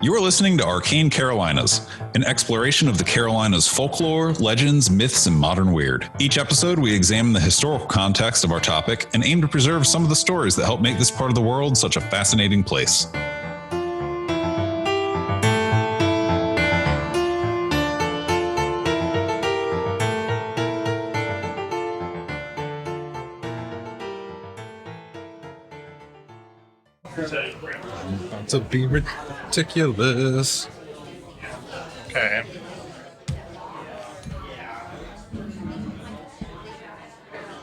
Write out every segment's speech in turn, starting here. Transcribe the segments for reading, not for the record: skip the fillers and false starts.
You are listening to Arcane Carolinas, an exploration of the Carolinas' folklore, legends, myths, and modern weird. Each episode, we examine the historical context of our topic and aim to preserve some of the stories that help make this part of the world such a fascinating place. About to be ridiculous. Okay.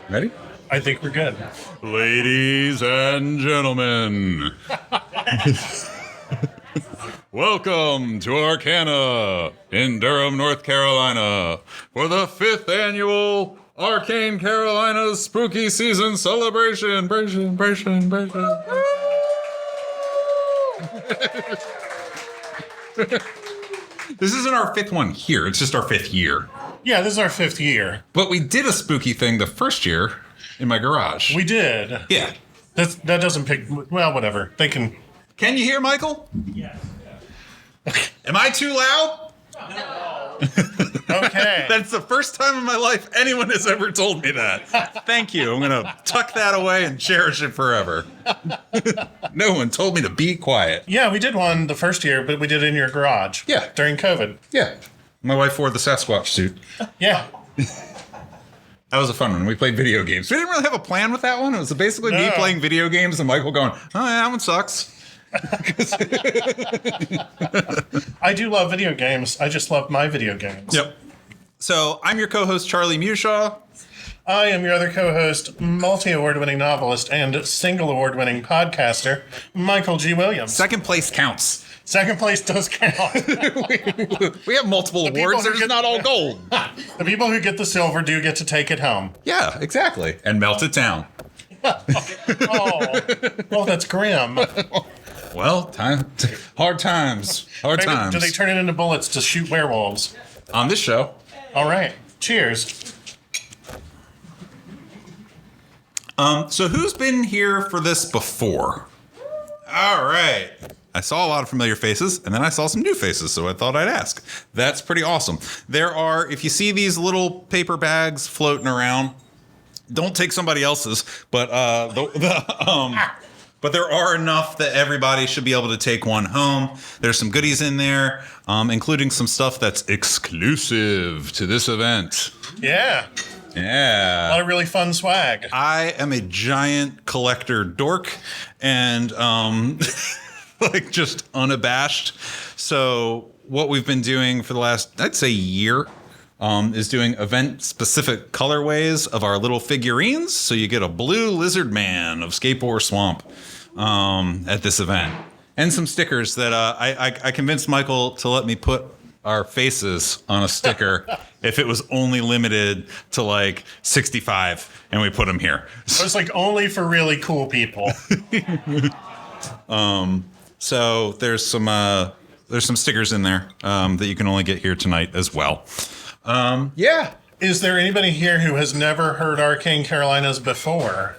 Ready? I think we're good. Ladies and gentlemen, welcome to Arcana in Durham, North Carolina for the 5th annual Arcane Carolinas Spooky Season Celebration. This isn't our 5th one here. It's just our 5th year. Yeah, this is our 5th year. But we did a spooky thing the first year in my garage. We did. Yeah. That doesn't pick... Well, whatever. They can... Can you hear Michael? Yes. Am I too loud? No. Okay. That's the first time in my life anyone has ever told me that. Thank you. I'm going to tuck that away and cherish it forever. No one told me to be quiet. Yeah, we did one the first year, but we did it in your garage. Yeah. During COVID. Yeah. My wife wore the Sasquatch suit. Yeah. That was a fun one. We played video games. We didn't really have a plan with that one. It was basically me playing video games and Michael going, oh, yeah, that one sucks. I do love video games. I just love my video games. Yep. So I'm your co-host, Charlie Mushaw. I am your other co-host, multi-award-winning novelist and single award-winning podcaster, Michael G. Williams. Second place counts. Second place does count. We have multiple awards. They're just not all gold. The people who get the silver do get to take it home. Yeah, exactly. And melt it down. Oh, that's grim. Well, hard times. Hard times. Do they turn it into bullets to shoot werewolves? On this show. All right. Cheers. So who's been here for this before? All right. I saw a lot of familiar faces, and then I saw some new faces, so I thought I'd ask. That's pretty awesome. There are, if you see these little paper bags floating around, don't take somebody else's, but but there are enough that everybody should be able to take one home. There's some goodies in there, including some stuff that's exclusive to this event. Yeah. Yeah. A lot of really fun swag. I am a giant collector dork and like just unabashed. So what we've been doing for the last, I'd say, year is doing event-specific colorways of our little figurines. So you get a blue lizard man of Skateboard Swamp at this event. And some stickers that I convinced Michael to let me put our faces on a sticker if it was only limited to like 65, and we put them here. So it's like only for really cool people. So there's some stickers in there that you can only get here tonight as well. Yeah. Is there anybody here who has never heard Arcane Carolinas before?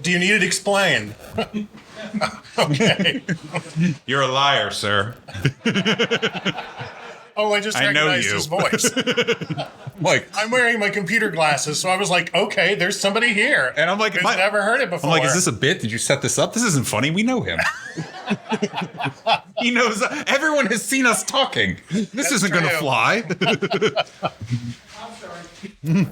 Do you need it explained? Okay. You're a liar, sir. Oh, I just I know recognized you. his voice. Like, I'm wearing my computer glasses, so I was like, okay, there's somebody here. and I'm like, who's never heard it before. I'm like, is this a bit? Did you set this up? This isn't funny. We know him. He knows. Everyone has seen us talking. This isn't going to true. fly. I'm sorry.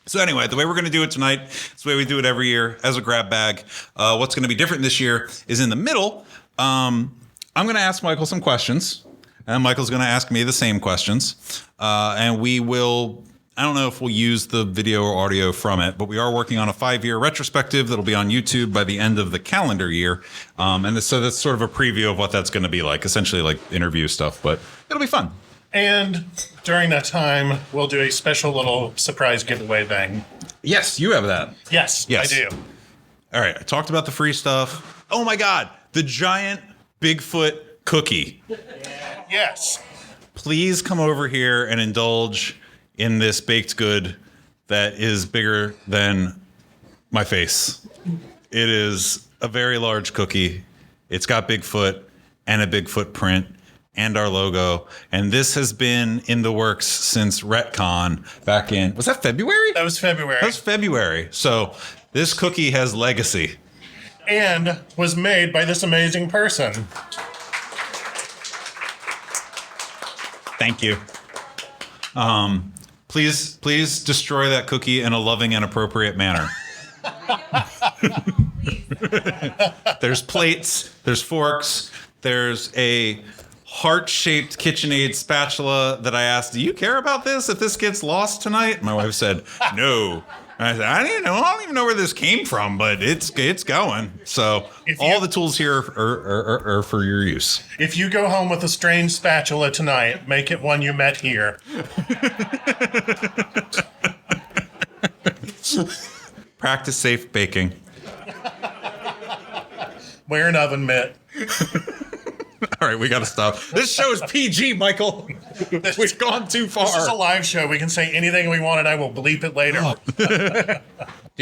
So anyway, the way we're going to do it tonight is the way we do it every year as a grab bag. What's going to be different this year is in the middle. I'm going to ask Michael some questions, and Michael's going to ask me the same questions. And we will, I don't know if we'll use the video or audio from it, but we are working on a 5-year retrospective that'll be on YouTube by the end of the calendar year. So that's sort of a preview of what that's going to be like, essentially like interview stuff, but it'll be fun. And during that time, we'll do a special little surprise giveaway thing. Yes, you have that. Yes, I do. All right, I talked about the free stuff. Oh my God, the giant Bigfoot cookie. Yes. Please come over here and indulge in this baked good that is bigger than my face. It is a very large cookie. It's got Bigfoot and a Bigfoot print and our logo. And this has been in the works since Retcon back in, was that February? That was February. That was February. So this cookie has legacy. And was made by this amazing person. Thank you. Please destroy that cookie in a loving and appropriate manner. There's plates, there's forks, there's a heart-shaped KitchenAid spatula that I asked, do you care about this if this gets lost tonight? My wife said, no. And I said, I don't even know where this came from, but it's going. So all the tools here are for your use. If you go home with a strange spatula tonight, make it one you met here. Practice safe baking. Wear an oven mitt. All right, we got to stop. This show is PG, Michael. We've gone too far. This is a live show. We can say anything we want, and I will bleep it later. Do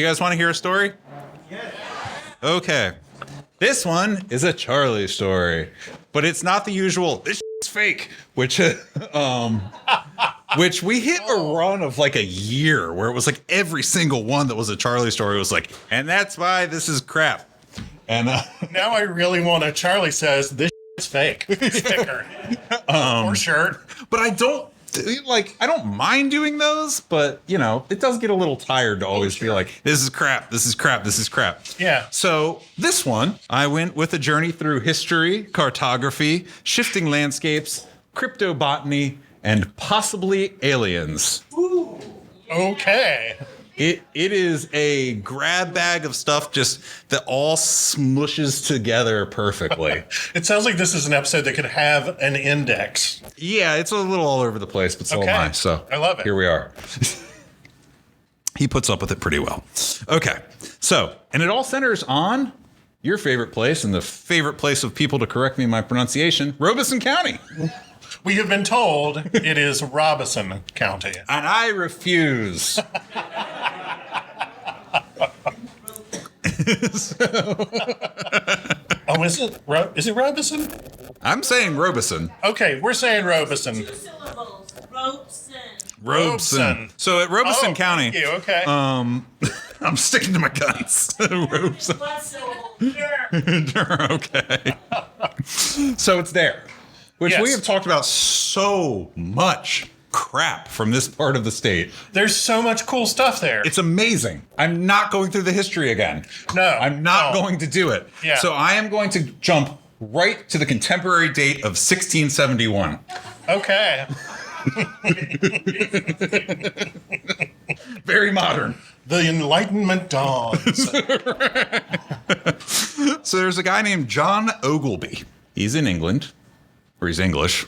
you guys want to hear a story? Yes. Okay. This one is a Charlie story, but it's not the usual, this is fake, which we hit a run of like a year where it was like every single one that was a Charlie story was like, and that's why this is crap. And now I really want a Charlie says this is fake sticker or shirt. But I don't mind doing those, but it does get a little tired to always be like, this is crap, this is crap, this is crap. Yeah. So this one, I went with a journey through history, cartography, shifting landscapes, cryptobotany, and possibly aliens. Ooh. Okay. It is a grab bag of stuff just that all smushes together perfectly. It sounds like this is an episode that could have an index. Yeah, it's a little all over the place, but so am I. So I love it. Here we are. He puts up with it pretty well. Okay, so, and it all centers on your favorite place and the favorite place of people to correct me in my pronunciation, Robeson County. We have been told it is Robeson County. And I refuse. Oh, is it Robeson? I'm saying Robeson. Okay, we're saying Robeson. 2 syllables. Robeson. Robeson. So at Robeson County. Thank you. Okay. I'm sticking to my guns. Robeson. 1 syllable. Okay. So it's there, which we Yes. have talked about so much crap from this part of the state. There's so much cool stuff there. It's amazing. I'm not going through the history again. No. I'm not going to do it. Yeah. So I am going to jump right to the contemporary date of 1671. Okay. Very modern. The Enlightenment dawns. So there's a guy named John Ogilby. He's in England, or he's English.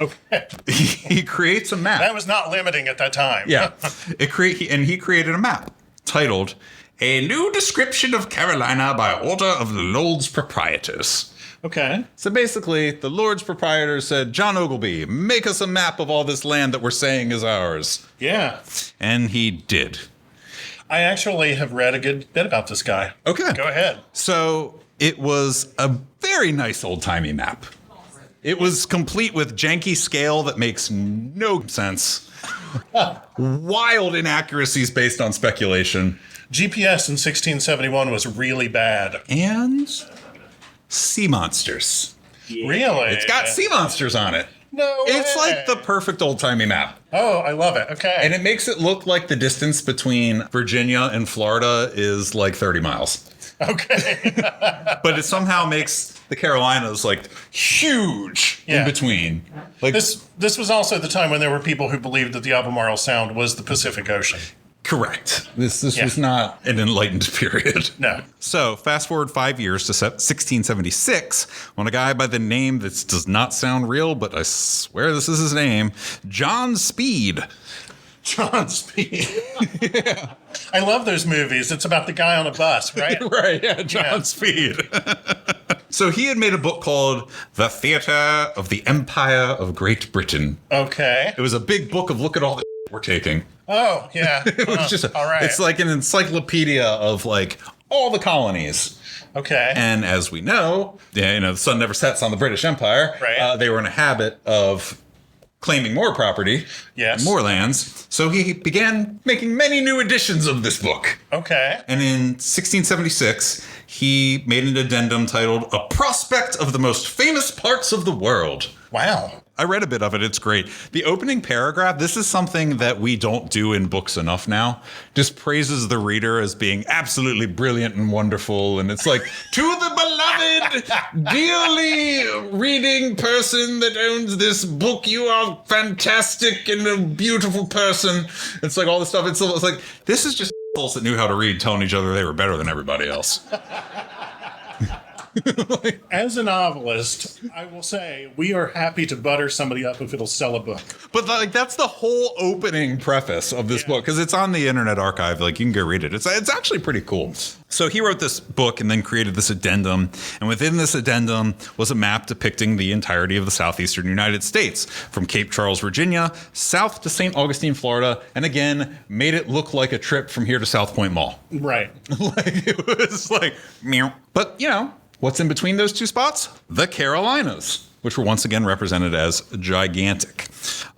Okay. He creates a map. That was not limiting at that time. Yeah. He created a map titled A New Description of Carolina by Order of the Lords Proprietors. Okay. So basically, the Lords Proprietors said, John Ogilby, make us a map of all this land that we're saying is ours. Yeah. And he did. I actually have read a good bit about this guy. Okay. Go ahead. So it was a very nice old-timey map. It was complete with janky scale that makes no sense. Wild inaccuracies based on speculation. GPS in 1671 was really bad. And sea monsters. Really? It's got sea monsters on it. No It's way. like the perfect old-timey map. Oh, I love it. Okay. And it makes it look like the distance between Virginia and Florida is like 30 miles. Okay. But it somehow makes the Carolinas like huge in between. Like This was also the time when there were people who believed that the Albemarle Sound was the Pacific Ocean. correct. This was not an enlightened period. No. So fast forward 5 years to 1676, when a guy by the name that does not sound real, but I swear this is his name, John Speed. John Speed. Yeah. I love those movies. It's about the guy on a bus, right? Right, yeah, John Speed. So he had made a book called The Theater of the Empire of Great Britain. Okay. It was a big book of look at all the we're taking. Oh, yeah. It was just all right. It's like an encyclopedia of like all the colonies. Okay. And as we know, the sun never sets on the British Empire. Right. They were in a habit of claiming more property, Yes. more lands. So he began making many new editions of this book. Okay. And in 1676, he made an addendum titled A Prospect of the Most Famous Parts of the World. Wow. I read a bit of it. It's great. The opening paragraph, this is something that we don't do in books enough now, just praises the reader as being absolutely brilliant and wonderful. And it's like, to the beloved, dearly reading person that owns this book, you are fantastic and a beautiful person. It's like all this stuff. It's like, this is just assholes that knew how to read telling each other they were better than everybody else. As a novelist, I will say we are happy to butter somebody up if it'll sell a book. But like that's the whole opening preface of this book, because it's on the Internet Archive. Like you can go read it. It's actually pretty cool. So he wrote this book and then created this addendum. And within this addendum was a map depicting the entirety of the southeastern United States, from Cape Charles, Virginia, south to St. Augustine, Florida, and again made it look like a trip from here to South Point Mall. Right. Like it was like meow. But what's in between those two spots? The Carolinas, which were once again represented as gigantic.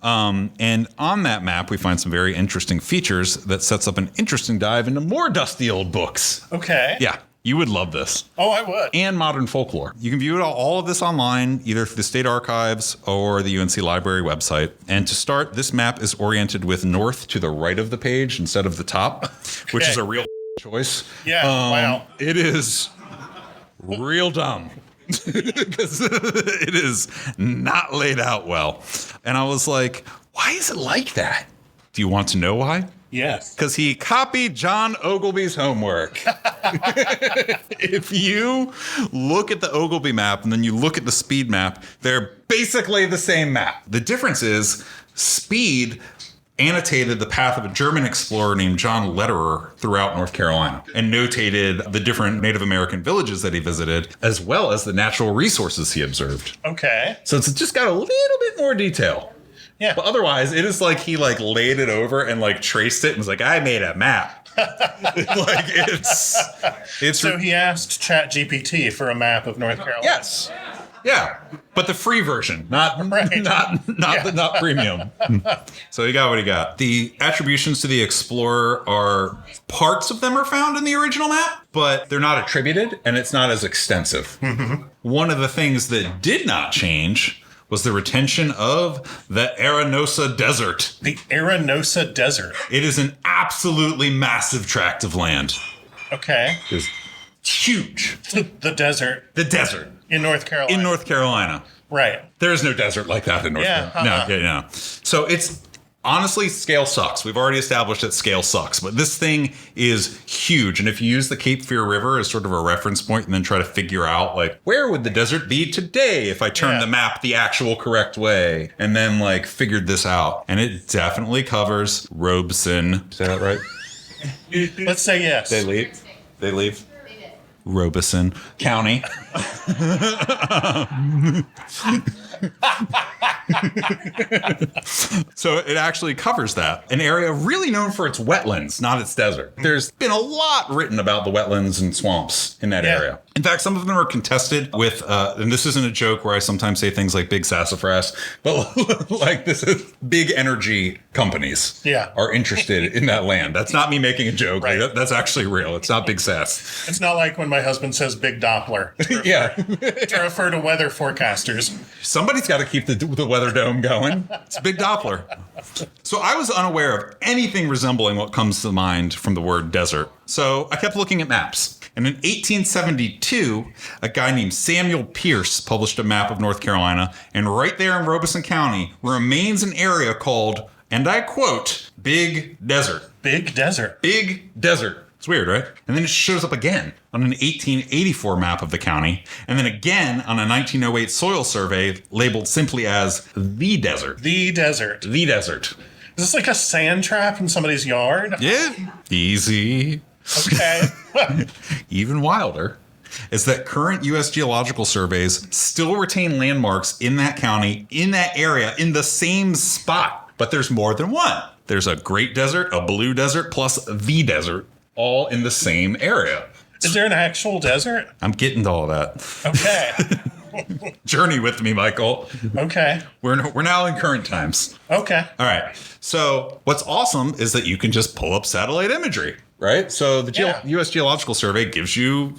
And on that map, we find some very interesting features that sets up an interesting dive into more dusty old books. Okay. Yeah, you would love this. Oh, I would. And modern folklore. You can view all of this online, either through the state archives or the UNC library website. And to start, this map is oriented with north to the right of the page instead of the top, which is a real choice. Yeah, wow. It is real dumb because it is not laid out well. And I was like, why is it like that? Do you want to know why? Yes. Because he copied John Ogilvy's homework. If you look at the Ogilvy map and then you look at the Speed map, they're basically the same map. The difference is Speed annotated the path of a German explorer named John Lederer throughout North Carolina and notated the different Native American villages that he visited, as well as the natural resources he observed. Okay. So it's just got a little bit more detail. Yeah. But otherwise, it is like he laid it over and traced it and was like, I made a map. it's So he asked ChatGPT for a map of North Carolina. yes. Yeah, but the free version, not premium. So he got what he got. The attributions to the explorer are parts of them are found in the original map, but they're not attributed, and it's not as extensive. Mm-hmm. One of the things that did not change was the retention of the Arenosa Desert. The Arenosa Desert. It is an absolutely massive tract of land. Okay. It's huge. The desert. The desert. In North Carolina. In North Carolina. Right. There's no desert like that in North Carolina. No. So it's honestly, scale sucks. We've already established that scale sucks, but this thing is huge. And if you use the Cape Fear River as sort of a reference point and then try to figure out where would the desert be today if I turned the map the actual correct way, and then figured this out. And it definitely covers Robeson. Is that right? Let's say yes. They leave. Robeson County. So it actually covers that. An area really known for its wetlands, not its desert. There's been a lot written about the wetlands and swamps in that area. In fact, some of them are contested with, and this isn't a joke where I sometimes say things like big sassafras, but this is big energy companies are interested in that land. That's not me making a joke. Right. That's actually real. It's not big sass. It's not like when my husband says big Doppler to refer to weather forecasters. Somebody's got to keep the weather dome going. It's a big Doppler. So I was unaware of anything resembling what comes to mind from the word desert. So I kept looking at maps. And in 1872, a guy named Samuel Pierce published a map of North Carolina. And right there in Robeson County remains an area called, and I quote, Big Desert. Big Desert. Big Desert. It's weird, right? And then it shows up again on an 1884 map of the county, and then again on a 1908 soil survey labeled simply as The Desert. The Desert. The Desert. Is this like a sand trap in somebody's yard? Yeah. Easy. Okay. Even wilder is that current U.S. geological surveys still retain landmarks in that county, in that area, in the same spot. But there's more than one. There's a Great Desert, a Blue Desert, plus the Desert, all in the same area. Is there an actual desert? I'm getting to all that. Okay. Journey with me, Michael. Okay. We're now in current times. Okay. All right. So what's awesome is that you can just pull up satellite imagery, right? So the U.S. Geological Survey gives you,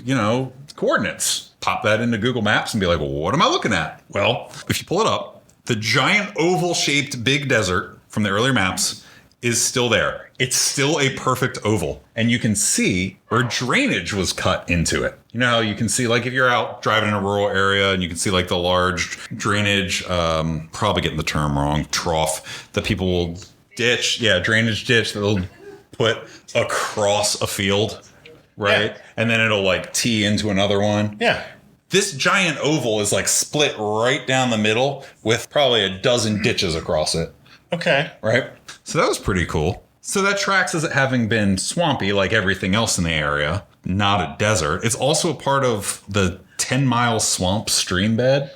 coordinates. Pop that into Google Maps and be like, well, what am I looking at? Well, if you pull it up, the giant oval-shaped big desert from the earlier maps is still there. It's still a perfect oval. And you can see where drainage was cut into it. You know how you can see, like, if you're out driving in a rural area and you can see, like, the large drainage, probably getting the term wrong, trough, that people will ditch. Yeah, drainage ditch that they'll put across a field, right? Yeah. And then it'll, like, tee into another one. Yeah. This giant oval is, like, split right down the middle with probably a dozen ditches across it. Okay. Right? So that was pretty cool. So that tracks as it having been swampy like everything else in the area, not a desert. It's also a part of the 10-mile swamp stream bed.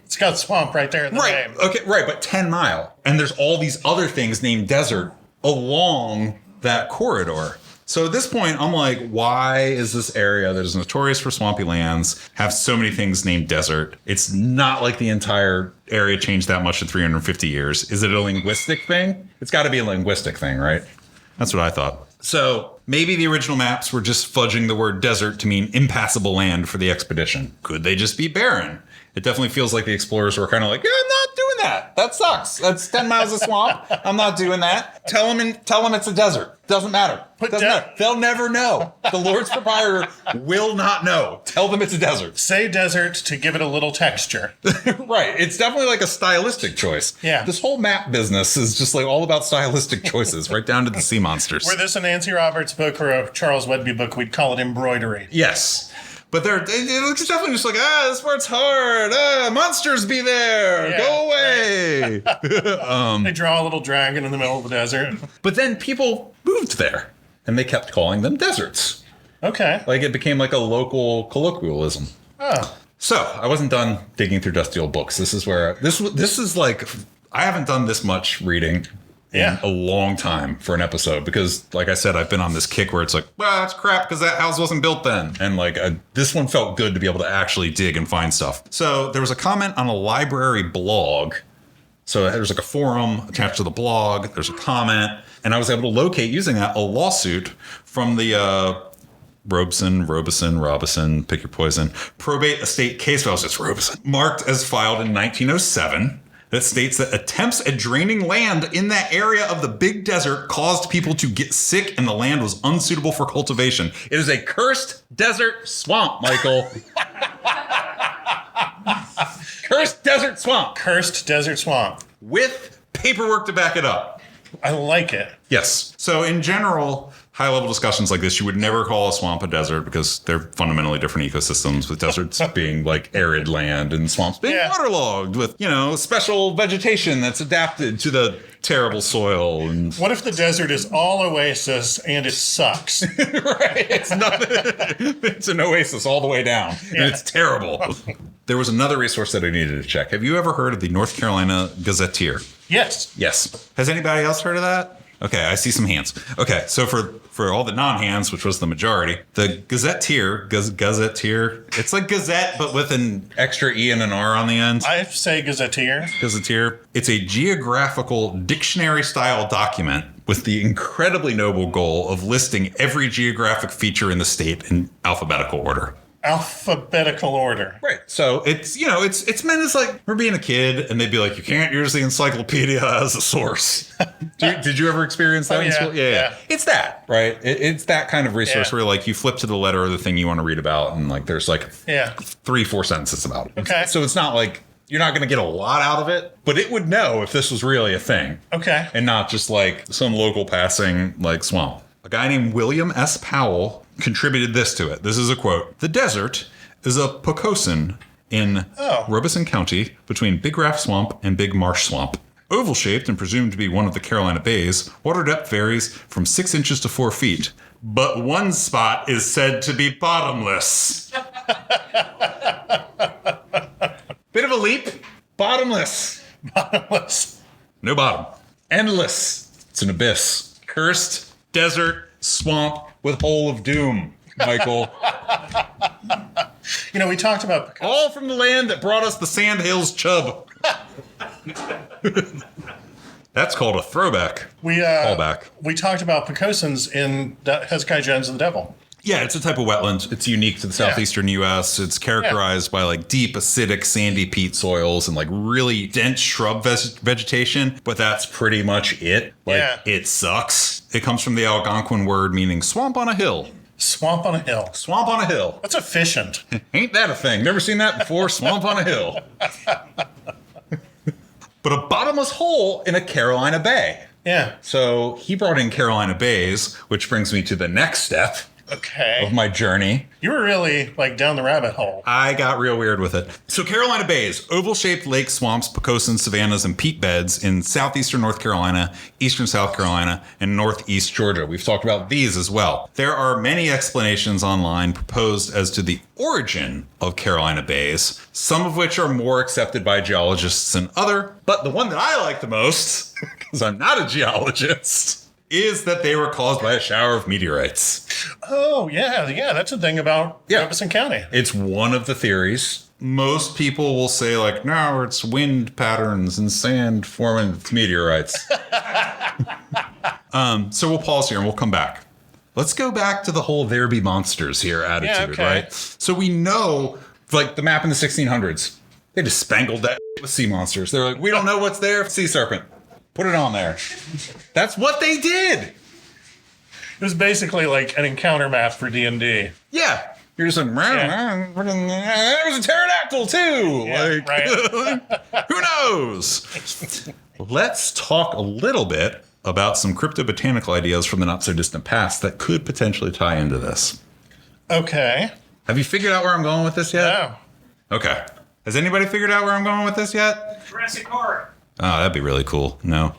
It's got swamp right there in the Right. name. Okay, right, but 10 mile. And there's all these other things named desert along that corridor. So at this point, I'm like, why is this area that is notorious for swampy lands have so many things named desert? It's not like the entire area changed that much in 350 years. Is it a linguistic thing? It's got to be a linguistic thing, right? That's what I thought. So maybe the original maps were just fudging the word desert to mean impassable land for the expedition. Could they just be barren? It definitely feels like the explorers were kind of like, yeah, I'm not doing that. That sucks. That's 10 miles of swamp. I'm not doing that. Tell them it's a desert. Doesn't matter. Doesn't matter. They'll never know. The Lord's proprietor will not know. Tell them it's a desert. Say desert to give it a little texture. Right. It's definitely like a stylistic choice. Yeah. This whole map business is just like all about stylistic choices, right down to the sea monsters. Were this a Nancy Roberts book or a Charles Wedby book, we'd call it embroidery. Yes. But it looks definitely just like, this part's hard. Monsters be there. Yeah, Go away. They draw a little dragon in the middle of the desert. But then people moved there and they kept calling them deserts. Okay. Like it became like a local colloquialism. Oh. So I wasn't done digging through dusty old books. This is where this is like, I haven't done this much reading in a long time for an episode because, like I said, I've been on this kick where it's like, well, that's crap because that house wasn't built then. And like this one felt good to be able to actually dig and find stuff. So there was a comment on a library blog. So there's like a forum attached to the blog. There's a comment. And I was able to locate using that a lawsuit from the Robison, pick your poison, probate estate case files. It's Robison. Marked as filed in 1907. That states that attempts at draining land in that area of the big desert caused people to get sick and the land was unsuitable for cultivation. It is a cursed desert swamp, Michael. Cursed desert swamp. Cursed desert swamp. With paperwork to back it up. I like it. Yes. So in general, high-level discussions like this, you would never call a swamp a desert because they're fundamentally different ecosystems, with deserts being like arid land and swamps being waterlogged with, special vegetation that's adapted to the terrible soil. And What if the desert is all oasis and it sucks? right. It's nothing. It's an oasis all the way down. And it's terrible. There was another resource that I needed to check. Have you ever heard of the North Carolina Gazetteer? Yes. Yes. Has anybody else heard of that? Okay, I see some hands. Okay, so for all the non-hands, which was the majority, the Gazetteer, it's like Gazette, but with an extra E and an R on the end. I say gazetteer. Gazetteer. It's a geographical dictionary-style document with the incredibly noble goal of listing every geographic feature in the state in alphabetical order. Alphabetical order. Right. So it's it's meant as like we're being a kid and they'd be like, you can't use the encyclopedia as a source. Did you ever experience that in school? Yeah. It's that, right? It's that kind of resource where like you flip to the letter of the thing you want to read about and like there's like 3-4 sentences about it. Okay. So it's not like you're not going to get a lot out of it, but it would know if this was really a thing. Okay. And not just like some local passing like swamp. A guy named William S. Powell contributed this to it. This is a quote. The desert is a pocosin in Robeson County between Big Raft Swamp and Big Marsh Swamp. Oval-shaped and presumed to be one of the Carolina bays, water depth varies from 6 inches to 4 feet. But one spot is said to be bottomless. Bit of a leap. Bottomless. Bottomless. No bottom. Endless. It's an abyss. Cursed desert swamp with hole of doom. Michael. You know, we talked about All from the land that brought us the Sandhills chub. That's called a throwback. Callback. We talked about precosins in Hezekiah Jones and the Devil. Yeah, it's a type of wetland. It's unique to the southeastern U.S. It's characterized by like deep, acidic, sandy peat soils and like really dense shrub vegetation. But that's pretty much it. Like, it sucks. It comes from the Algonquin word meaning swamp on a hill. Swamp on a hill. Swamp on a hill. That's efficient. Ain't that a thing? Never seen that before? Swamp on a hill. But a bottomless hole in a Carolina bay. Yeah. So he brought in Carolina bays, which brings me to the next step. Okay. Of my journey. You were really like down the rabbit hole. I got real weird with it. So Carolina bays, oval-shaped lakes, swamps, precosins, savannas, and peat beds in southeastern North Carolina, eastern South Carolina, and northeast Georgia. We've talked about these as well. There are many explanations online proposed as to the origin of Carolina bays, some of which are more accepted by geologists than other. But the one that I like the most, because I'm not a geologist, is that they were caused by a shower of meteorites. Oh, yeah, that's a thing about Jefferson County. It's one of the theories. Most people will say, like, no, it's wind patterns and sand forming its meteorites. So we'll pause here and we'll come back. Let's go back to the whole there be monsters here attitude, right? So we know, like, the map in the 1600s, they just spangled that with sea monsters. They're like, we don't know what's there, sea serpent. Put it on there. That's what they did. It was basically like an encounter map for D&D. Yeah. You're just like, there was a pterodactyl too. Yeah, right. Who knows? Let's talk a little bit about some cryptobotanical ideas from the not so distant past that could potentially tie into this. Okay. Have you figured out where I'm going with this yet? No. Okay. Has anybody figured out where I'm going with this yet? Jurassic Park. Oh, that'd be really cool. No.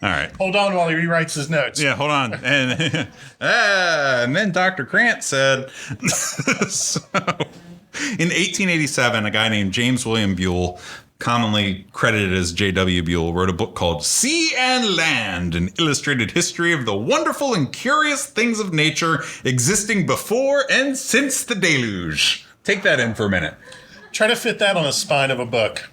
All right. Hold on while he rewrites his notes. Yeah, hold on. And then Dr. Grant said, so, in 1887, a guy named James William Buell, commonly credited as J.W. Buell, wrote a book called Sea and Land, an illustrated history of the wonderful and curious things of nature existing before and since the deluge. Take that in for a minute. Try to fit that on the spine of a book.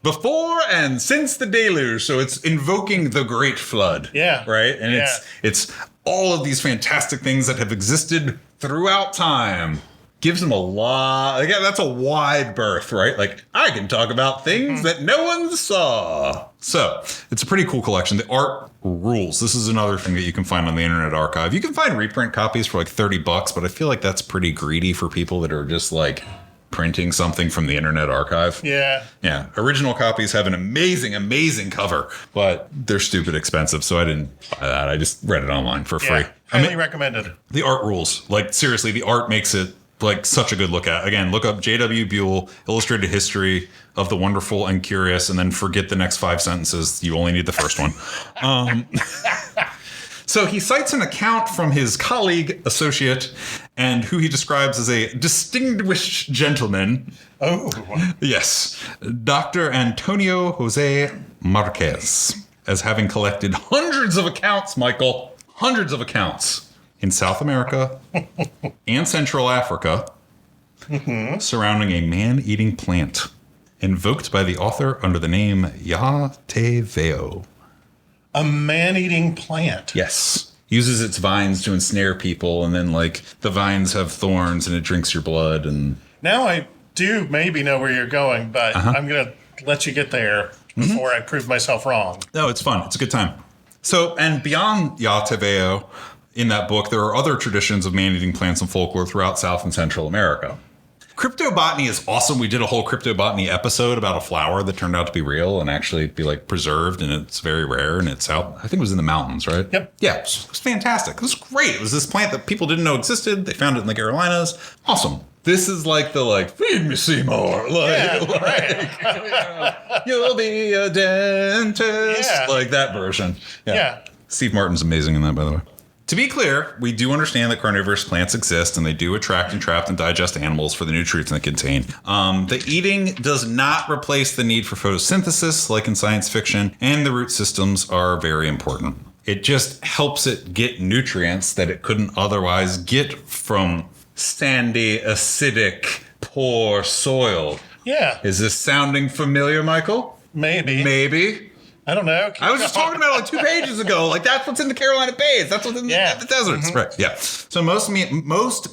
Before and since the deluge, so it's invoking the Great Flood. Yeah. Right? And it's all of these fantastic things that have existed throughout time. Gives them a lot. Again, that's a wide berth, right? Like, I can talk about things that no one saw. So, it's a pretty cool collection. The art rules. This is another thing that you can find on the Internet Archive. You can find reprint copies for like $30, but I feel like that's pretty greedy for people that are just like printing something from the Internet Archive. Yeah. Yeah. Original copies have an amazing, amazing cover, but they're stupid expensive, so I didn't buy that. I just read it online for free. Highly recommended. The art rules. Like, seriously, the art makes it like such a good look at. Again, look up J.W. Buell, Illustrated History of the Wonderful and Curious, and then forget the next 5 sentences. You only need the first one. So he cites an account from his colleague, associate, and who he describes as a distinguished gentleman. Oh. Yes. Dr. Antonio Jose Marquez, as having collected hundreds of accounts, Michael, hundreds of accounts in South America and Central Africa surrounding a man-eating plant invoked by the author under the name Yateveo. A man-eating plant. Yes. Uses its vines to ensnare people, and then, like, the vines have thorns and it drinks your blood. And now I do maybe know where you're going, but I'm going to let you get there before I prove myself wrong. No, it's fun. It's a good time. So, and beyond Yateveo, in that book, there are other traditions of man-eating plants and folklore throughout South and Central America. Cryptobotany is awesome. We did a whole cryptobotany episode about a flower that turned out to be real and actually be like preserved, and it's very rare, and it's out, I think it was in the mountains, right? Yep. Yeah, it was fantastic. It was great. It was this plant that people didn't know existed. They found it in the Carolinas. Awesome. This is like the, like, feed me Seymour. You'll be a dentist. Yeah. Like that version. Yeah. Steve Martin's amazing in that, by the way. To be clear, we do understand that carnivorous plants exist, and they do attract and trap and digest animals for the nutrients they contain. The eating does not replace the need for photosynthesis, like in science fiction, and the root systems are very important. It just helps it get nutrients that it couldn't otherwise get from sandy, acidic, poor soil. Yeah. Is this sounding familiar, Michael? Maybe. Maybe. I don't know. I was just talking about it like 2 pages ago. Like, that's what's in the Carolina Bays. That's what's in the deserts. Right. Yeah. So most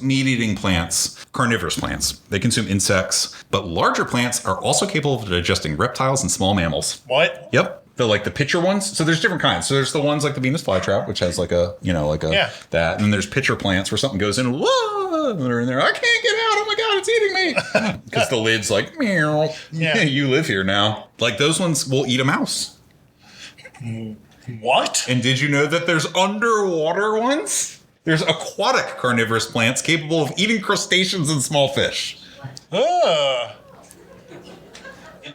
meat-eating plants, carnivorous plants, they consume insects, but larger plants are also capable of digesting reptiles and small mammals. What? Yep. The like the pitcher ones. So there's different kinds. So there's the ones like the Venus flytrap, which has like a that. And then there's pitcher plants where something goes in, whoa, and they're in there. I can't get out. Oh my god, it's eating me. Because the lid's like, meow. Yeah. You live here now. Like those ones will eat a mouse. What? And did you know that there's underwater ones? There's aquatic carnivorous plants capable of eating crustaceans and small fish.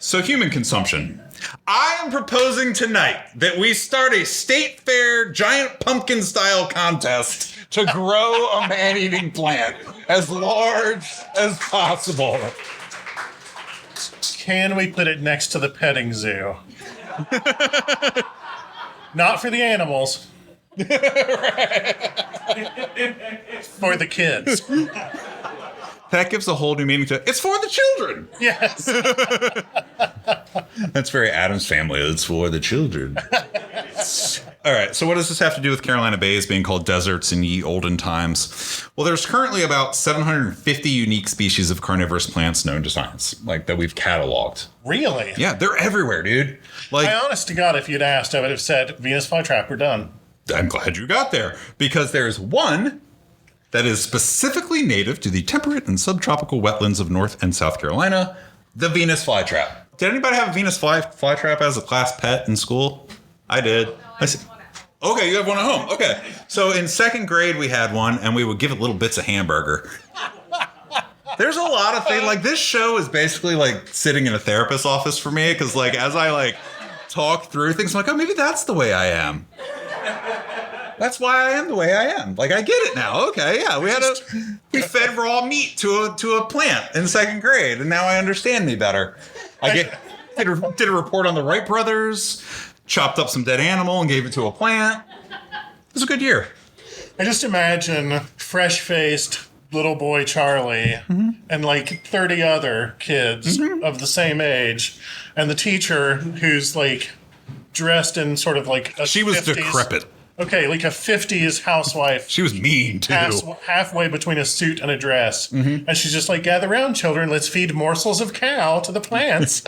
So human consumption. I am proposing tonight that we start a state fair giant pumpkin style contest to grow a man-eating plant as large as possible. Can we put it next to the petting zoo? Not for the animals. For the kids. That gives a whole new meaning to it. It's for the children. Yes. That's very Addams Family. It's for the children. All right. So what does this have to do with Carolina Bays being called deserts in ye olden times? Well, there's currently about 750 unique species of carnivorous plants known to science, like that we've cataloged. Really? Yeah, they're everywhere, dude. Like, Honest to God, if you'd asked, I would have said Venus flytrap, we're done. I'm glad you got there because there's one that is specifically native to the temperate and subtropical wetlands of North and South Carolina, the Venus flytrap. Did anybody have a Venus flytrap as a class pet in school? I did. Okay, you have one at home. Okay. So in second grade, we had one, and we would give it little bits of hamburger. There's a lot of things. Like, this show is basically like sitting in a therapist's office for me, because like as I like talk through things, I'm like, oh, maybe that's the way I am. That's why I am the way I am. Like, I get it now. Okay, yeah, we fed raw meat to a plant in second grade, and now I understand me better. Did a report on the Wright brothers, chopped up some dead animal and gave it to a plant. It was a good year. I just imagine fresh-faced little boy Charlie and like 30 other kids of the same age, and the teacher who's like dressed in sort of like a She was 50s, decrepit. Okay, like a 50s housewife. She was mean, too. Halfway between a suit and a dress. And she's just like, gather round, children. Let's feed morsels of cow to the plants.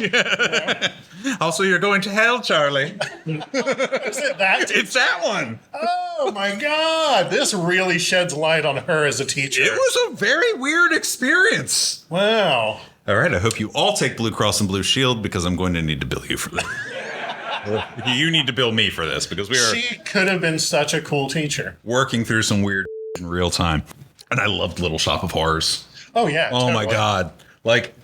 Also, you're going to hell, Charlie. Is it that? It's that one. Oh, my God. This really sheds light on her as a teacher. It was a very weird experience. Wow. All right, I hope you all take Blue Cross and Blue Shield, because I'm going to need to bill you for that. You need to bill me for this, because we are... She could have been such a cool teacher. Working through some weird in real time. And I loved Little Shop of Horrors. Oh, yeah. Oh, my God. Like,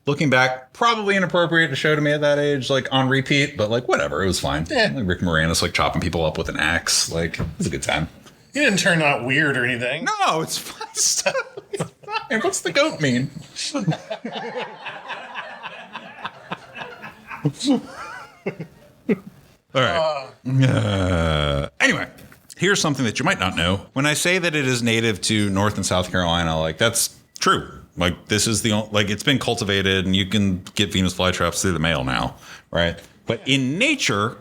looking back, probably inappropriate to show to me at that age, like, on repeat, but, like, whatever. It was fine. Yeah. Like, Rick Moranis, like, chopping people up with an axe. Like, it was a good time. You didn't turn out weird or anything. No, it's fun stuff. It's fine. What's the goat mean? All right. Anyway, here's something that you might not know. When I say that it is native to North and South Carolina, like, that's true. Like, this is like, it's been cultivated, and you can get Venus flytraps through the mail now, right? But in nature,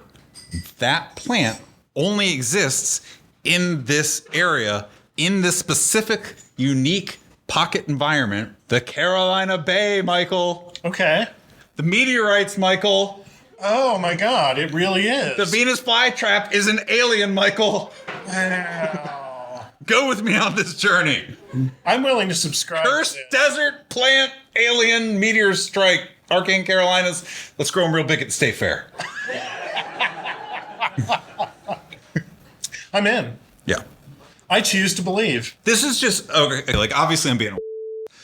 that plant only exists in this area, in this specific, unique pocket environment, the Carolina Bay, Michael. Okay. The meteorites, Michael. Oh, my God. It really is. The Venus flytrap is an alien, Michael. Wow. Go with me on this journey. I'm willing to subscribe. Cursed to desert plant alien meteor strike. Arcane Carolinas. Let's grow them real big at the state fair. I'm in. Yeah. I choose to believe. This is just, okay, like, obviously I'm being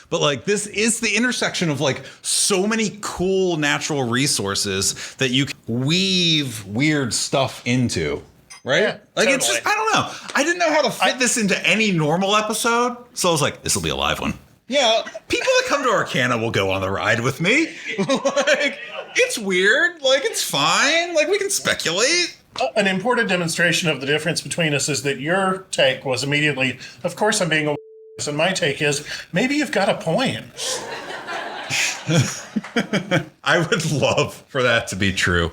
but like, this is the intersection of like so many cool natural resources that you can weave weird stuff into, right? Yeah, like, totally. It's just, I don't know. I didn't know how to fit this into any normal episode. So I was like, this will be a live one. Yeah, people that come to Arcana will go on the ride with me. Like, it's weird. Like, it's fine. Like, we can speculate. An important demonstration of the difference between us is that your take was immediately, of course I'm being a and my take is, maybe you've got a point. I would love for that to be true.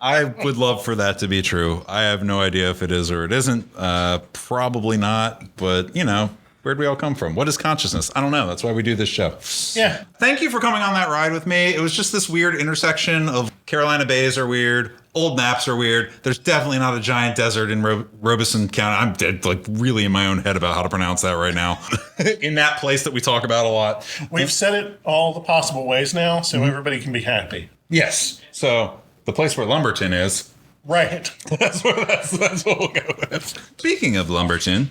I would love for that to be true. I have no idea if it is or it isn't. Probably not, but where'd we all come from? What is consciousness? I don't know. That's why we do this show. Yeah. Thank you for coming on that ride with me. It was just this weird intersection of Carolina Bays are weird. Old maps are weird. There's definitely not a giant desert in Robeson County. I'm dead, really in my own head about how to pronounce that right now. In that place that we talk about a lot. We've said it all the possible ways now, so everybody can be happy. Yes. So the place where Lumberton is. Right. That's what we'll go with. Speaking of Lumberton,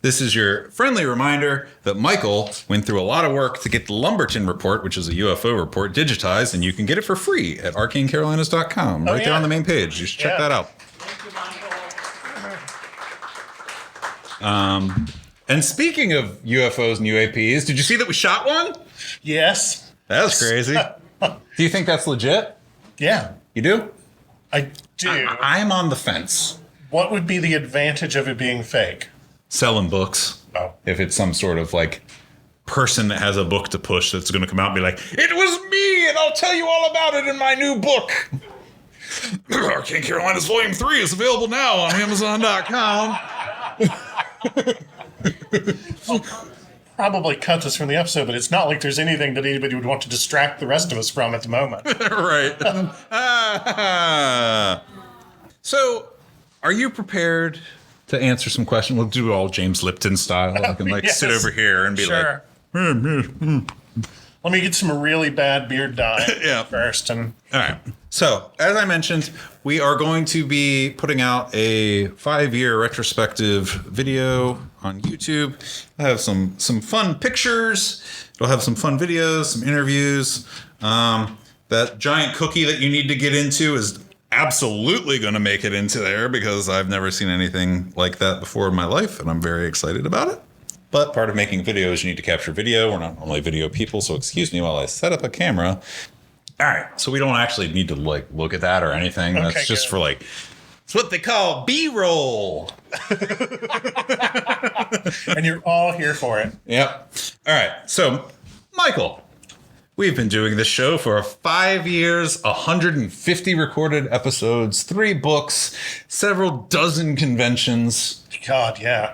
this is your friendly reminder that Michael went through a lot of work to get the Lumberton report, which is a UFO report, digitized, and you can get it for free at arcanecarolinas.com, right there on the main page. You should check that out. Thank you, Michael. And speaking of UFOs and UAPs, did you see that we shot one? Yes. That was crazy. Do you think that's legit? Yeah. You do? I do. I'm on the fence. What would be the advantage of it being fake? Selling books. Oh. If it's some sort of person that has a book to push that's going to come out and be like, it was me and I'll tell you all about it in my new book. Arcane Carolinas Volume 3 is available now on Amazon.com. Probably cut this from the episode, but it's not like there's anything that anybody would want to distract the rest of us from at the moment. Right. So, are you prepared to answer some questions? We'll do it all James Lipton style. I can Yes. sit over here and be Sure. Let me get some really bad beard dye Yeah. first. And all right. So, as I mentioned, we are going to be putting out a 5-year retrospective video on YouTube. I have some fun pictures. It'll have some fun videos, some interviews. That giant cookie that you need to get into is absolutely going to make it into there because I've never seen anything like that before in my life, and I'm very excited about it. But part of making videos, you need to capture video. We're not normally video people, so excuse me while I set up a camera. All right, so we don't actually need to look at that or anything. Okay, That's just good. for it's what they call B-roll. and you're all here for it. Yep. All right, so Michael, we've been doing this show for 5 years, 150 recorded episodes, 3 books, several dozen conventions. God, yeah.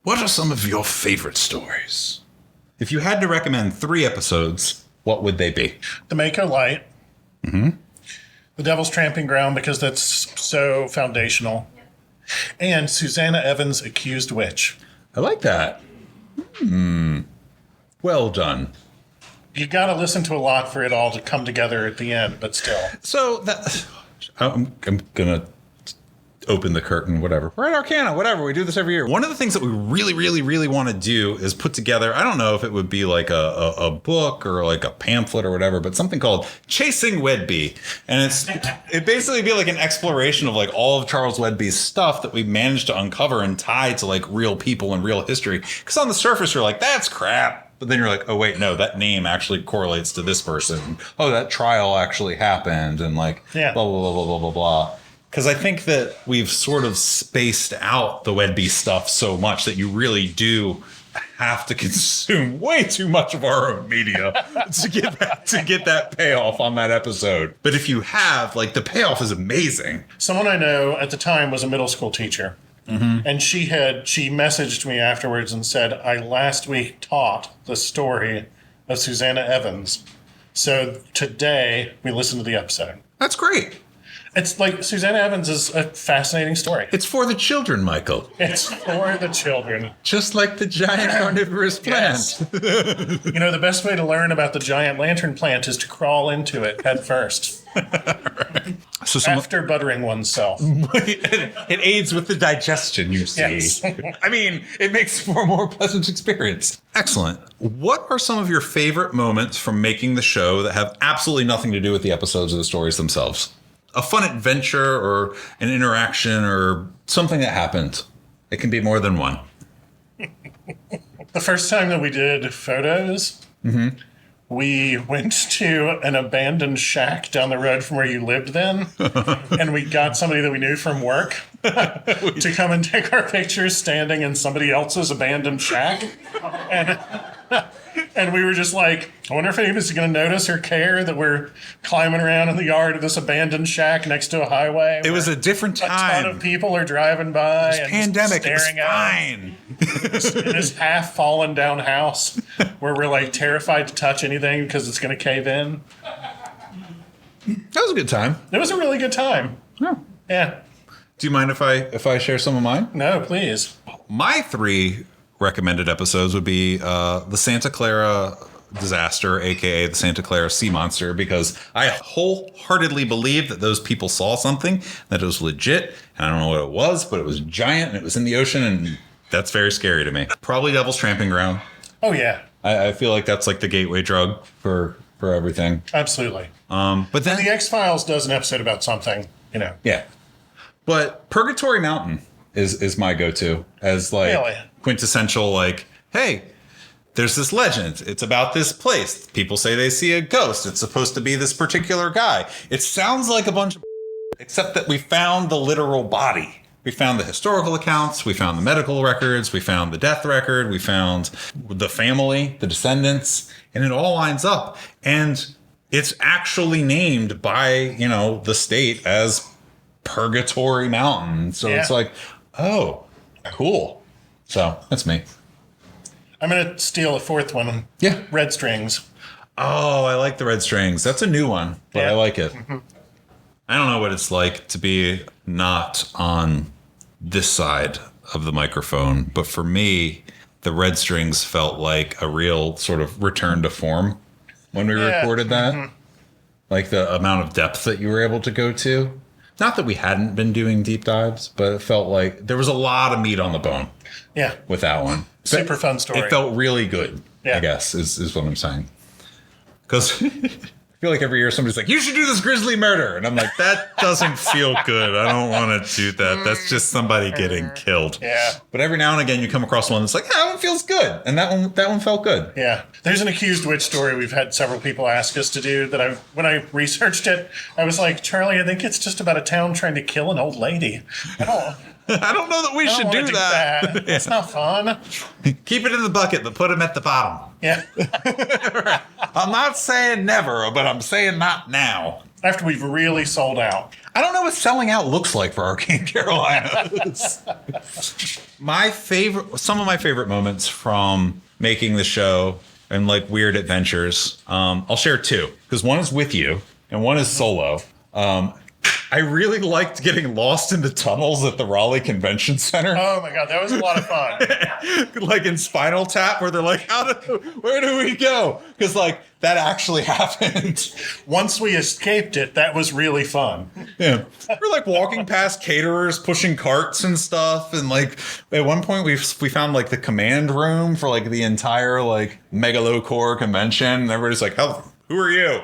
What are some of your favorite stories? If you had to recommend 3 episodes, what would they be? The Mako Light. Mm-hmm. The Devil's Tramping Ground, because that's so foundational. And Susanna Evans' Accused Witch. I like that. Well done. You got to listen to a lot for it all to come together at the end, but still. So I'm gonna open the curtain, whatever. We're at Arcana, whatever. We do this every year. One of the things that we really, really, really want to do is put together, I don't know if it would be like a book or like a pamphlet or whatever, but something called Chasing Wedby. And it basically be like an exploration of all of Charles Wedby's stuff that we managed to uncover and tie to real people and real history. Because on the surface, you're like, that's crap. But then you're like, oh, wait, no, that name actually correlates to this person. Oh, that trial actually happened. And blah, blah, blah, blah, blah, blah, blah. Because I think that we've sort of spaced out the Wedby stuff so much that you really do have to consume way too much of our own media to get that payoff on that episode. But if you have, the payoff is amazing. Someone I know at the time was a middle school teacher. Mm-hmm. And she messaged me afterwards and said, I last week taught the story of Susanna Evans. So today we listened to the episode. That's great. It's Susanna Evans is a fascinating story. It's for the children, Michael. It's for the children. Just like the giant carnivorous plant. The best way to learn about the giant lantern plant is to crawl into it head first. Right. So after buttering oneself. It aids with the digestion, you see. Yes. I mean, it makes for a more pleasant experience. Excellent. What are some of your favorite moments from making the show that have absolutely nothing to do with the episodes or the stories themselves? A fun adventure or an interaction or something that happened. It can be more than one. The first time that we did photos, we went to an abandoned shack down the road from where you lived then, and we got somebody that we knew from work to come and take our pictures standing in somebody else's abandoned shack. And we were just like, I wonder if anybody's going to notice or care that we're climbing around in the yard of this abandoned shack next to a highway. It was a different time. A ton of people are driving by and pandemic, staring it was out fine. in this half fallen down house where we're like terrified to touch anything because it's going to cave in. That was a good time. It was a really good time. Yeah. Do you mind if I share some of mine? No, please. My 3 recommended episodes would be the Santa Clara disaster, aka the Santa Clara sea monster, because I wholeheartedly believe that those people saw something, that it was legit, and I don't know what it was, but it was giant and it was in the ocean, and that's very scary to me. Probably Devil's Tramping Ground. Oh yeah, I feel like that's like the gateway drug for everything. absolutely. But then The X-Files does an episode about something, you know. yeah, but Purgatory Mountain is my go-to as like Really? quintessential, like, hey, there's this legend. It's about this place. People say they see a ghost. It's supposed to be this particular guy. It sounds like a bunch of except that we found the literal body. We found the historical accounts. We found the medical records. We found the death record. We found the family, the descendants, and it all lines up. And it's actually named by, you know, the state as Purgatory Mountain. So Yeah. it's like, oh, cool. So that's me. I'm going to steal a 4th one. Yeah. Red Strings. Oh, I like the Red Strings. That's a new one, but Yeah. I like it. I don't know what it's like to be not on this side of the microphone, but for me, the Red Strings felt like a real sort of return to form when we Yeah. recorded that. Like the amount of depth that you were able to go to. Not that we hadn't been doing deep dives, but it felt like there was a lot of meat on the bone Yeah. with that one. Super fun story. It felt really good, Yeah. I guess, is what I'm saying. Because I feel like every year somebody's like, you should do this grisly murder. And I'm like, that doesn't feel good. I don't want to do that. That's just somebody getting killed. Yeah. But every now and again, you come across one that's like, that one feels good. And that one felt good. Yeah. There's an accused witch story we've had several people ask us to do that when I researched it, I was like, Charlie, I think it's just about a town trying to kill an old lady. I don't know that we I should don't do wanna that. It's not fun. Keep it in the bucket, but put them at the bottom. Yeah. I'm not saying never, but I'm saying not now. After we've really sold out. I don't know what selling out looks like for Arcane Carolinas. Some of my favorite moments from making the show and like weird adventures. I'll share 2 because one is with you and one is solo. I really liked getting lost in the tunnels at the Raleigh Convention Center. Oh my God, that was a lot of fun. Like in Spinal Tap, where they're like, where do we go? Because like that actually happened. Once we escaped it, that was really fun. Yeah. We're like walking past caterers pushing carts and stuff. And like at one point we found like the command room for like the entire like Megalocore convention. And everybody's like, who are you?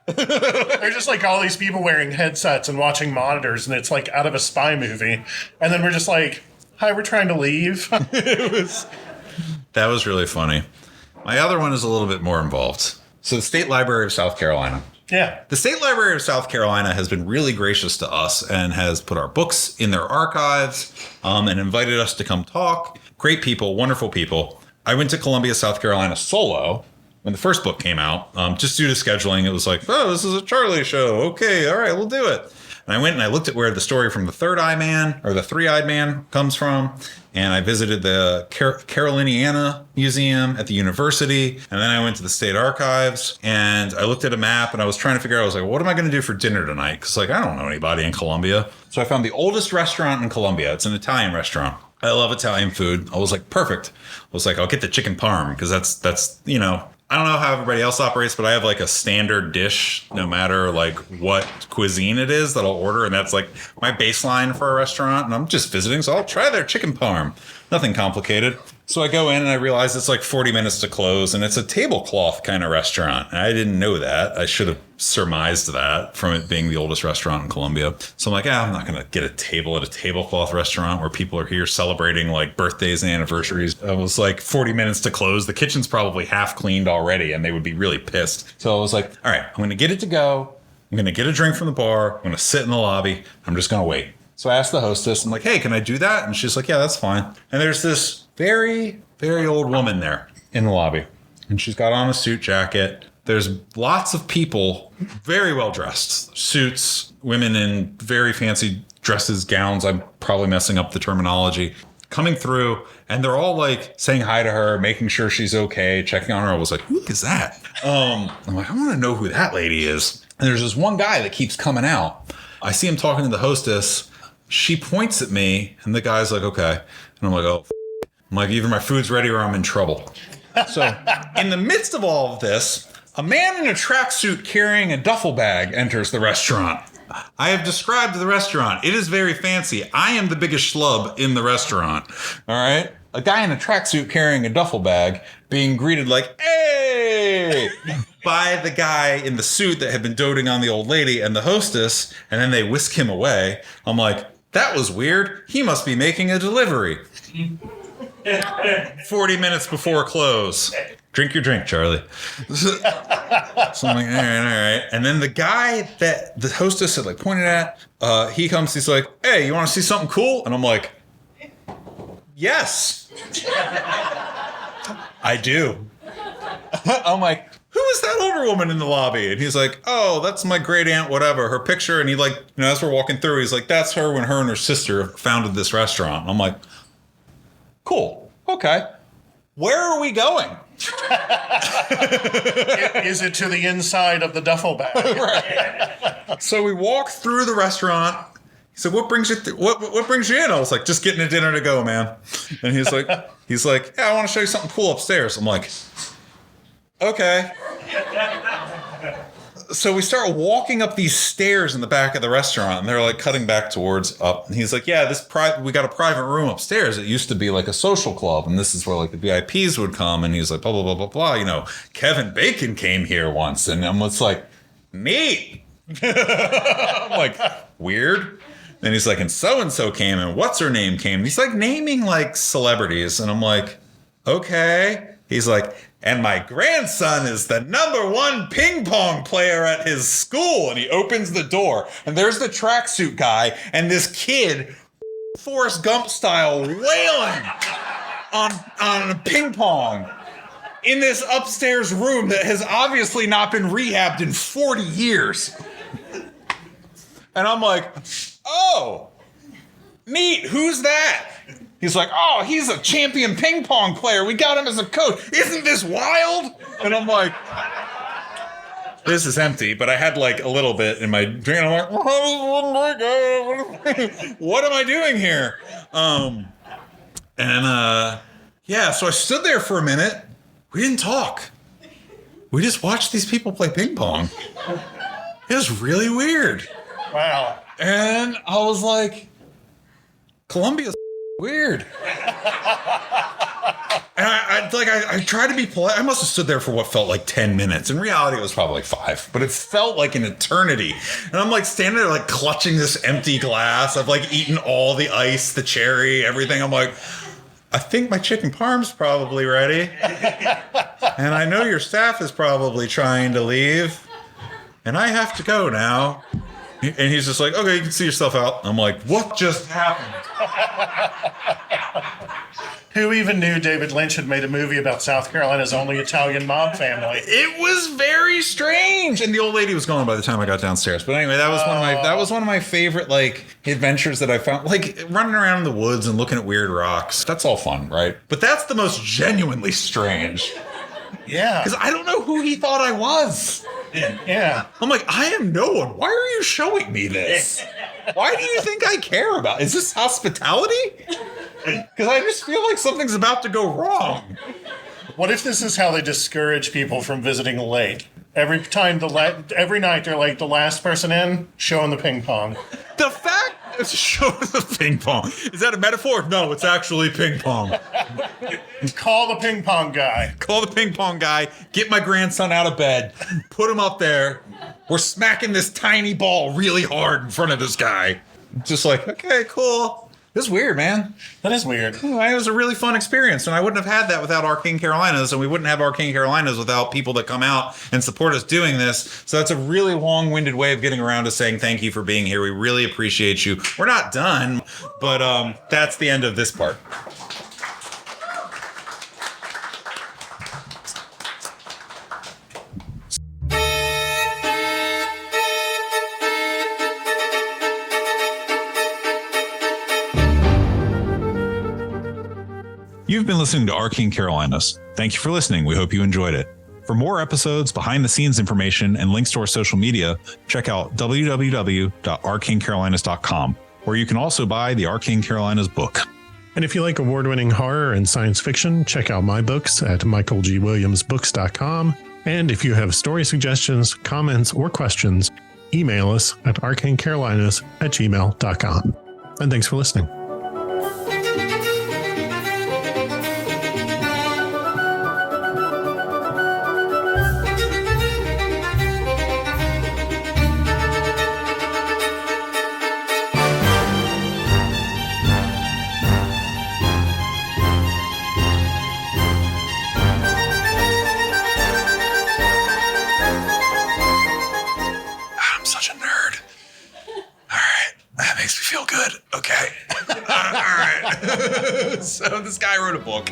There's just like all these people wearing headsets and watching monitors, and it's like out of a spy movie. And then we're just like, hi, we're trying to leave. That was really funny. My other one is a little bit more involved. So the State Library of South Carolina. Yeah. The State Library of South Carolina has been really gracious to us and has put our books in their archives and invited us to come talk. Great people, wonderful people. I went to Columbia, South Carolina solo when the first book came out, just due to scheduling. It was like, oh, this is a Charlie show. Okay, all right, we'll do it. And I went and I looked at where the story from the Third Eye Man or the Three-Eyed Man comes from. And I visited the Caroliniana Museum at the university. And then I went to the state archives and I looked at a map and I was trying to figure out, I was like, what am I going to do for dinner tonight? Because like, I don't know anybody in Columbia. So I found the oldest restaurant in Columbia. It's an Italian restaurant. I love Italian food. I was like, perfect. I was like, I'll get the chicken parm because that's, you know, I don't know how everybody else operates, but I have like a standard dish, no matter like what cuisine it is that I'll order. And that's like my baseline for a restaurant. And I'm just visiting, so I'll try their chicken parm. Nothing complicated. So I go in and I realize it's like 40 minutes to close, and it's a tablecloth kind of restaurant. And I didn't know that. I should have surmised that from it being the oldest restaurant in Columbia. So I'm like, I'm not going to get a table at a tablecloth restaurant where people are here celebrating like birthdays and anniversaries. I was like 40 minutes to close. The kitchen's probably half cleaned already, and they would be really pissed. So I was like, all right, I'm going to get it to go. I'm going to get a drink from the bar. I'm going to sit in the lobby. I'm just going to wait. So I asked the hostess, I'm like, hey, can I do that? And she's like, yeah, that's fine. And there's this very, very old woman there in the lobby. And she's got on a suit jacket. There's lots of people, very well dressed, suits, women in very fancy dresses, gowns. I'm probably messing up the terminology, coming through. And they're all like saying hi to her, making sure she's okay, checking on her. I was like, who is that? I'm like, I want to know who that lady is. And there's this one guy that keeps coming out. I see him talking to the hostess. She points at me, and the guy's like, okay. And I'm like, oh, I'm like, either my food's ready or I'm in trouble. So in the midst of all of this, a man in a tracksuit carrying a duffel bag enters the restaurant. I have described the restaurant. It is very fancy. I am the biggest schlub in the restaurant. All right? A guy in a tracksuit carrying a duffel bag being greeted like, hey, by the guy in the suit that had been doting on the old lady and the hostess, and then they whisk him away. I'm like, that was weird. He must be making a delivery. 40 minutes before close. Drink your drink, Charlie. So I'm like, all right. And then the guy that the hostess had like pointed at, he comes, he's like, hey, you want to see something cool? And I'm like, yes, I do. I'm like, who is that older woman in the lobby? And he's like, oh, that's my great aunt, whatever, her picture. And he like, as we're walking through, he's like, that's her when her and her sister founded this restaurant. And I'm like, cool. Okay. Where are we going? Is it to the inside of the duffel bag? Right. So we walk through the restaurant. He said, what brings you what brings you in? I was like, just getting a dinner to go, man. And he's like, yeah, I want to show you something cool upstairs. I'm like, okay. So we start walking up these stairs in the back of the restaurant, and they're like cutting back towards up. And he's like, yeah, we got a private room upstairs. It used to be like a social club, and this is where like the VIPs would come. And he's like, blah, blah, blah, blah, blah. You know, Kevin Bacon came here once. And I'm just like, neat. I'm like, weird. And he's like, and so came, and what's her name came. And he's like naming like celebrities. And I'm like, okay. He's like, and my grandson is the #1 ping pong player at his school. And he opens the door, and there's the tracksuit guy and this kid, Forrest Gump style, wailing on ping pong in this upstairs room that has obviously not been rehabbed in 40 years. And I'm like, oh, neat. Who's that? He's like, oh, he's a champion ping pong player. We got him as a coach. Isn't this wild? And I'm like, this is empty, but I had like a little bit in my drink. And I'm like, what am I doing here? Yeah, so I stood there for a minute. We didn't talk. We just watched these people play ping pong. It was really weird. Wow. And I was like, Columbia's weird. And I tried to be polite. I must have stood there for what felt like 10 minutes. In reality, it was probably like 5, but it felt like an eternity. And I'm like standing there like clutching this empty glass. I've like eaten all the ice, the cherry, everything. I'm like, I think my chicken parm's probably ready. And I know your staff is probably trying to leave. And I have to go now. And he's just like, okay, you can see yourself out. I'm like, what just happened? Who even knew David Lynch had made a movie about South Carolina's only Italian mob family? It was very strange. And the old lady was gone by the time I got downstairs. But anyway, that was one of my favorite like adventures that I found. Like running around in the woods and looking at weird rocks. That's all fun, right? But that's the most genuinely strange. Yeah. Because I don't know who he thought I was. Yeah. I'm like, I am no one. Why are you showing me this? Why do you think I care about? Is this hospitality? Because I just feel like something's about to go wrong. What if this is how they discourage people from visiting the lake? Every night they're like, the last person in, showing the ping pong. The fact Show the ping pong. Is that a metaphor? No, it's actually ping pong. Call the ping pong guy. Call the ping pong guy. Get my grandson out of bed. Put him up there. We're smacking this tiny ball really hard in front of this guy. Just like, okay, cool. This is weird, man. That is weird. It was a really fun experience, and I wouldn't have had that without Arcane Carolinas, and we wouldn't have Arcane Carolinas without people that come out and support us doing this. So that's a really long-winded way of getting around to saying thank you for being here. We really appreciate you. We're not done, but that's the end of this part. You've been listening to Arcane Carolinas. Thank you for listening. We hope you enjoyed it. For more episodes, behind the scenes information, and links to our social media, check out www.arcanecarolinas.com, where you can also buy the Arcane Carolinas book. And if you like award-winning horror and science fiction, check out my books at michaelgwilliamsbooks.com. And if you have story suggestions, comments, or questions, email us at arcanecarolinas@gmail.com. And thanks for listening. Okay. All right. So this guy wrote a book.